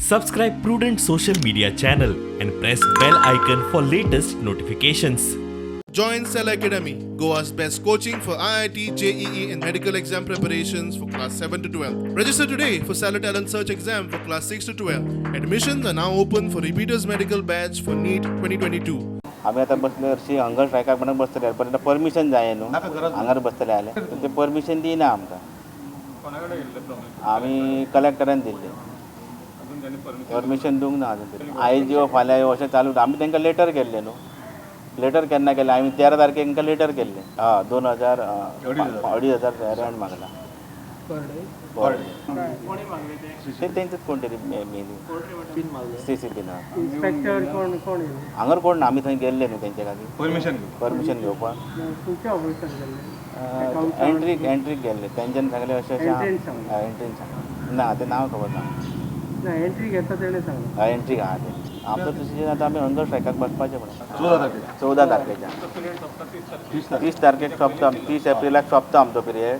Subscribe Prudent social media channel and press bell icon for latest notifications. Join Cell Academy, Goa's best coaching for IIT, JEE, and medical exam preparations for class 7 to 12. Register today for Cell Talent Search exam for class 6 to 12. Admissions are now open for repeaters medical batch for NEET 2022. आम्ही आता बसले वर्षी hunger स्ट्रायकाक म्हणून बसतले पण permission जाय न्हू हांगर बसतले आले ते परमिशन दिना आमकां आमी कलेक्टरान दिल्ले परमिशन दिवंक ना अजून आयज यो फाल्यां यो अशें चालू आमी तांकां लेटर केल्ले न्हू लेटर केन्ना केलें आमी 13 तारखेक तांकां लेटर केल्लें 2000 2,500 रेंट मागला ते तेंचेच कोण तरी मेली CCP ना हांगर कोण ना आमी थंय गेल्ले न्हू तेंचे खातीर परमिशन घेवपाक एंट्रीक गेल्ले तेंच्यान सांगलें अशें एंट्रीन सांग ना तें नांव खबर ना एंट्री घेता तेणें सांगलें एंट्रीक आहा तें आमचो डिसिजन आतां आमी हंगर स्ट्रायकाक बसपाचें म्हणून 14 तारखेच्यान 30 तारखेक सोंपता 30 एप्रिलाक सोंपता आमचो पिरियड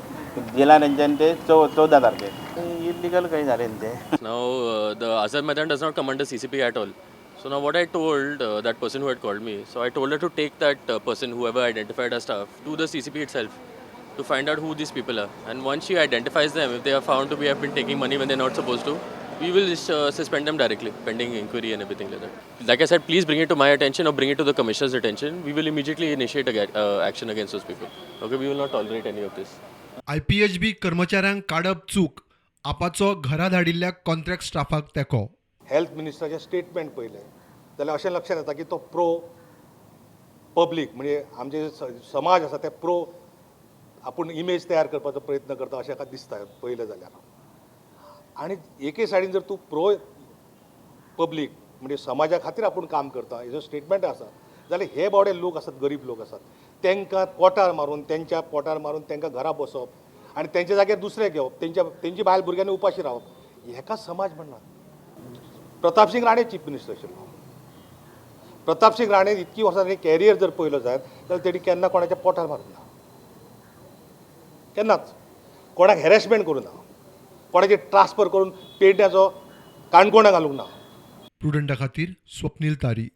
दिला तेंच्यानी ते 14 तारखेक इल्लिगल काही झाले ते Now, the Azhar Maidan does not come under CCP at all. So now what I told that person who had called me, so I told her to take that person, whoever identified as staff, to the CCP itself to find out who these people are. And once she identifies them, if they are found to be have been taking money when they're not supposed to, we will suspend them directly, pending inquiry and everything like that. Like I said, please bring it to my attention or bring it to the commissioner's attention. We will immediately initiate action against those people. Okay, we will not tolerate any of this. IPHB कर्मचाऱ्यांक काडप चूक आपाचो घरा धाडिल्ल्या contract स्टाफाक तेको health मिनिस्टराचें statement पळयलें जाल्यार अशें लक्षात येता की तो प्रो पब्लीक म्हणजे आमचे समाज आसा ते प्रो आपूण इमेज तयार करपाचो प्रयत्न करता अशें म्हाका दिसता पळयलें जाल्यार आनी एके सायडीन जर तूं प्रो पब्लीक म्हणजे समाजा खातीर आपूण काम करता हेजो स्टेटमेंट आसा जाल्यार हे बावडे लोक आसात गरीब लोक आसात तांकां पोटार मारून तेंच्या पोटार मारून तांकां घरा बसोवप आनी तेंच्या जाग्यार दुसरे घेवप तेंची बायल भुरग्यांनी उपाशी रावप हेका समाज म्हणना प्रताप सिंग राणे चीफ मिनिस्टर आशिल्लो प्रताप सिंग राणे इतकी वर्सां ताणें कॅरियर जर पळयलो जायत जाल्यार तेणी केन्ना कोणाच्या पोटार मारूंक ना केन्नाच कोणाक हॅरेसमेंट करूं ना कोणाचे ट्रान्सफर करून पेडण्याचो काणकोणा घालूंक ना प्रुडंटा खातीर स्वप्नील तारी